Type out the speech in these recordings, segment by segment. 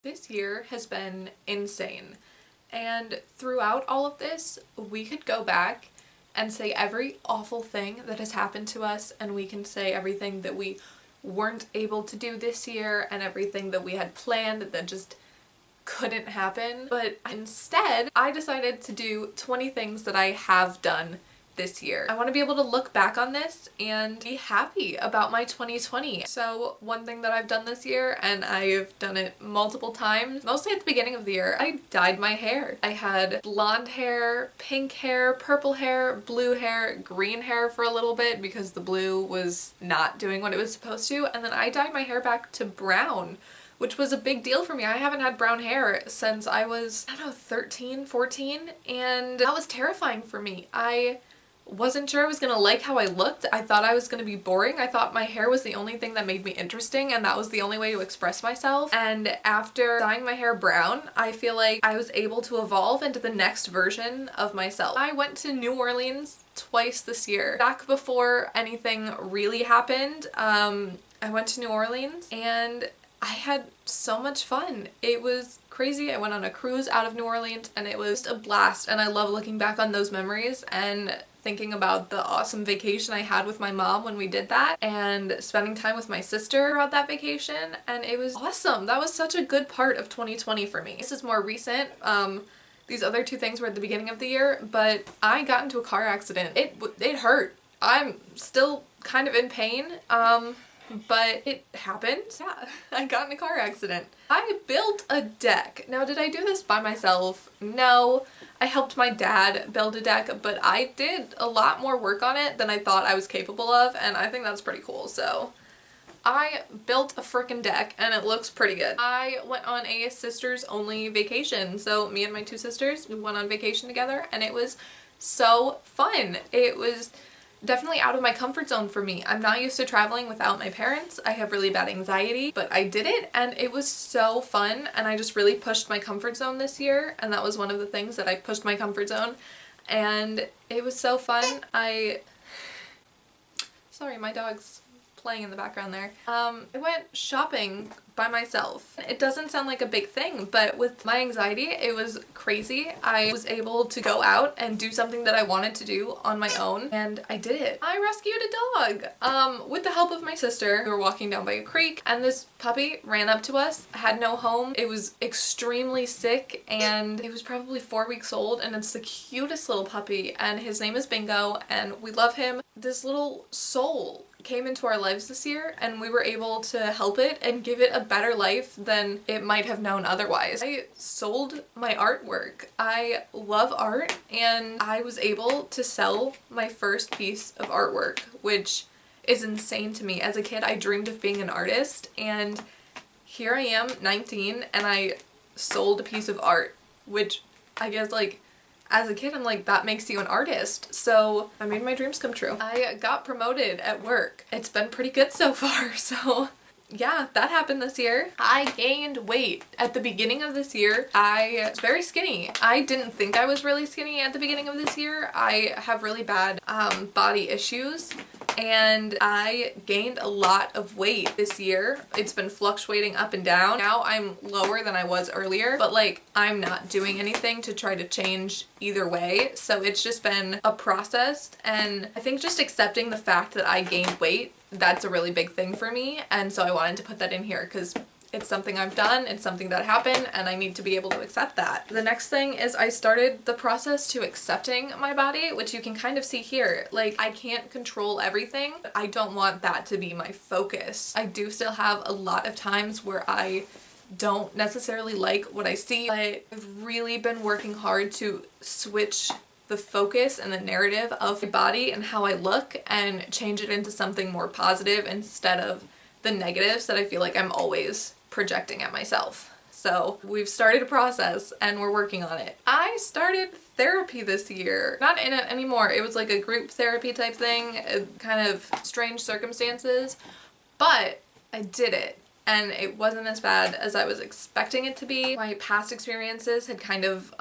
This year has been insane, and throughout all of this, we could go back and say every awful thing that has happened to us, and we can say everything that we weren't able to do this year and everything that we had planned that just couldn't happen. But instead, I decided to do 20 things that I have done this year. I want to be able to look back on this and be happy about my 2020. So one thing that I've done this year, and I've done it multiple times, mostly at the beginning of the year, I dyed my hair. I had blonde hair, pink hair, purple hair, blue hair, green hair for a little bit because the blue was not doing what it was supposed to, and then I dyed my hair back to brown, which was a big deal for me. I haven't had brown hair since I was, I don't know, 13, 14, and that was terrifying for me. I wasn't sure I was gonna like how I looked. I thought I was gonna be boring. I thought my hair was the only thing that made me interesting, and that was the only way to express myself. And after dyeing my hair brown, I feel like I was able to evolve into the next version of myself. I went to New Orleans twice this year. Back before anything really happened, I went to New Orleans and I had so much fun. It was crazy. I went on a cruise out of New Orleans and it was a blast, and I love looking back on those memories and thinking about the awesome vacation I had with my mom when we did that, and spending time with my sister throughout that vacation, and it was awesome. That was such a good part of 2020 for me. This is more recent. These other two things were at the beginning of the year, but I got into a car accident. It hurt. I'm still kind of in pain. But it happened. Yeah, I got in a car accident. I built a deck. Now, did I do this by myself? No. I helped my dad build a deck, but I did a lot more work on it than I thought I was capable of, and I think that's pretty cool. So I built a frickin' deck and it looks pretty good. I went on a sisters only vacation. So me and my two sisters, we went on vacation together and it was so fun. It was definitely out of my comfort zone for me. I'm not used to traveling without my parents. I have really bad anxiety, but I did it and it was so fun, and I just really pushed my comfort zone this year, and that was one of the things that I pushed my comfort zone, and it was so fun. Sorry, my dog's playing in the background there. I went shopping by myself. It doesn't sound like a big thing, but with my anxiety, it was crazy. I was able to go out and do something that I wanted to do on my own, and I did it. I rescued a dog with the help of my sister. We were walking down by a creek and this puppy ran up to us, had no home. It was extremely sick and it was probably 4 weeks old, and it's the cutest little puppy, and his name is Bingo and we love him. This little soul came into our lives this year and we were able to help it and give it a better life than it might have known otherwise. I sold my artwork. I love art, and I was able to sell my first piece of artwork, which is insane to me. As a kid, I dreamed of being an artist, and here I am, 19, and I sold a piece of art, which I guess, like, as a kid, I'm like, that makes you an artist. So I made my dreams come true. I got promoted at work. It's been pretty good so far. So yeah, that happened this year. I gained weight. At the beginning of this year, I was very skinny. I didn't think I was really skinny at the beginning of this year. I have really bad body issues, and I gained a lot of weight this year. It's been fluctuating up and down. Now I'm lower than I was earlier, but like, I'm not doing anything to try to change either way. So it's just been a process, and I think just accepting the fact that I gained weight, that's a really big thing for me, and so I wanted to put that in here because it's something I've done, it's something that happened, and I need to be able to accept that. The next thing is I started the process to accepting my body, which you can kind of see here. Like, I can't control everything, but I don't want that to be my focus. I do still have a lot of times where I don't necessarily like what I see, but I've really been working hard to switch the focus and the narrative of my body and how I look and change it into something more positive instead of the negatives that I feel like I'm always projecting at myself. So we've started a process and we're working on it. I started therapy this year. Not in it anymore. It was like a group therapy type thing, kind of strange circumstances, but I did it. And it wasn't as bad as I was expecting it to be. My past experiences had kind of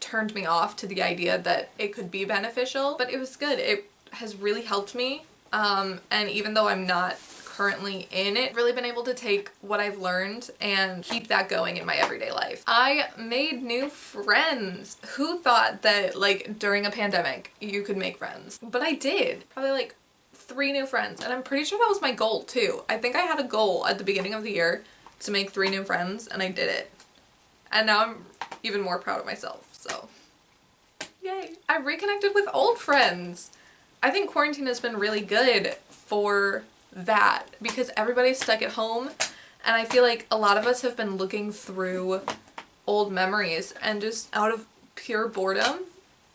turned me off to the idea that it could be beneficial, but it was good. It has really helped me, and even though I'm not currently in it, I've really been able to take what I've learned and keep that going in my everyday life. I made new friends. Who thought that like during a pandemic you could make friends? But I did. Probably like 3 new friends, and I'm pretty sure that was my goal too. I think I had a goal at the beginning of the year to make 3 new friends, and I did it. And now I'm even more proud of myself, so yay. I reconnected with old friends. I think quarantine has been really good for that because everybody's stuck at home, and I feel like a lot of us have been looking through old memories and just out of pure boredom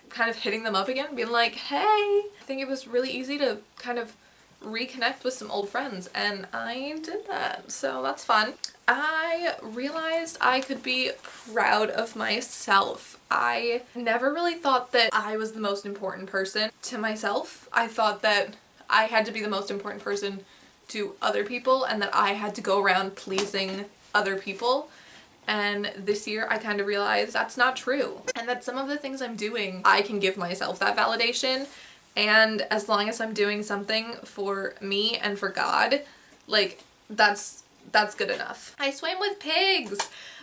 kind of hitting them up again, being like, hey. I think it was really easy to kind of reconnect with some old friends, and I did that, so that's fun. I realized I could be proud of myself. I never really thought that I was the most important person to myself. I thought that I had to be the most important person to other people and that I had to go around pleasing other people. And this year I kind of realized that's not true, and that some of the things I'm doing, I can give myself that validation, and as long as I'm doing something for me and for God, like that's good enough. I swam with pigs.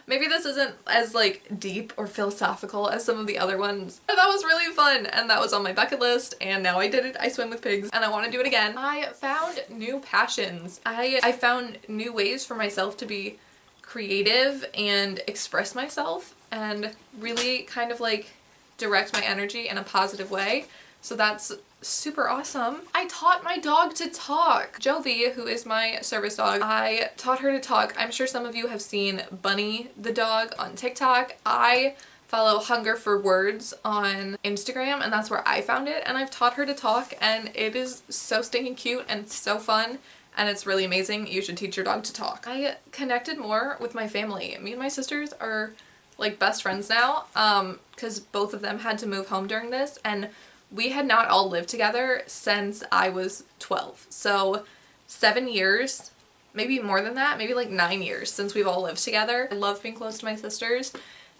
Maybe this isn't as like deep or philosophical as some of the other ones, but that was really fun, and that was on my bucket list, and now I did it. I swim with pigs and I want to do it again. I found new passions. I found new ways for myself to be creative and express myself and really kind of like direct my energy in a positive way. So that's super awesome. I taught my dog to talk. Jovi, who is my service dog, I taught her to talk. I'm sure some of you have seen Bunny the dog on TikTok. I follow Hunger for Words on Instagram, and that's where I found it, and I've taught her to talk, and it is so stinking cute and so fun. And it's really amazing. You should teach your dog to talk. I connected more with my family. Me and my sisters are like best friends now because both of them had to move home during this, and we had not all lived together since I was 12. So 7 years, maybe more than that, maybe like 9 years since we've all lived together. I love being close to my sisters,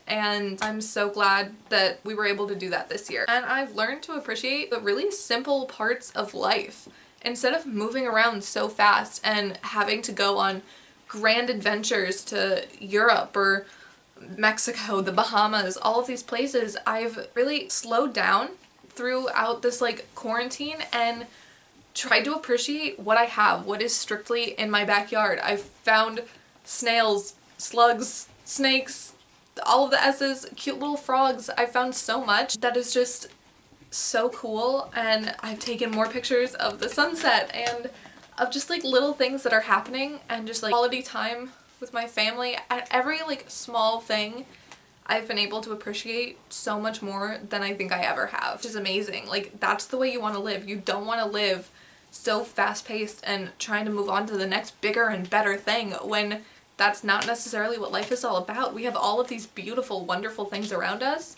and I'm so glad that we were able to do that this year. And I've learned to appreciate the really simple parts of life. Instead of moving around so fast and having to go on grand adventures to Europe or Mexico, the Bahamas, all of these places, I've really slowed down throughout this like quarantine and tried to appreciate what I have, what is strictly in my backyard. I've found snails, slugs, snakes, all of the S's, cute little frogs. I found so much that is just so cool, and I've taken more pictures of the sunset and of just like little things that are happening, and just like quality time with my family. At every like small thing I've been able to appreciate so much more than I think I ever have, which is amazing. Like that's the way you want to live. You don't want to live so fast-paced and trying to move on to the next bigger and better thing when that's not necessarily what life is all about. We have all of these beautiful, wonderful things around us,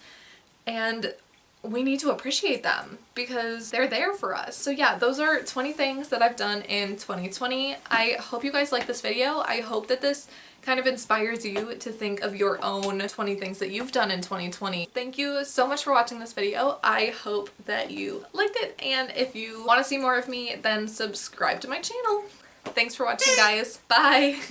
and we need to appreciate them because they're there for us. So yeah, those are 20 things that I've done in 2020. I hope you guys like this video. I hope that this kind of inspires you to think of your own 20 things that you've done in 2020. Thank you so much for watching this video. I hope that you liked it, and if you want to see more of me, then subscribe to my channel. Thanks for watching, guys. Bye!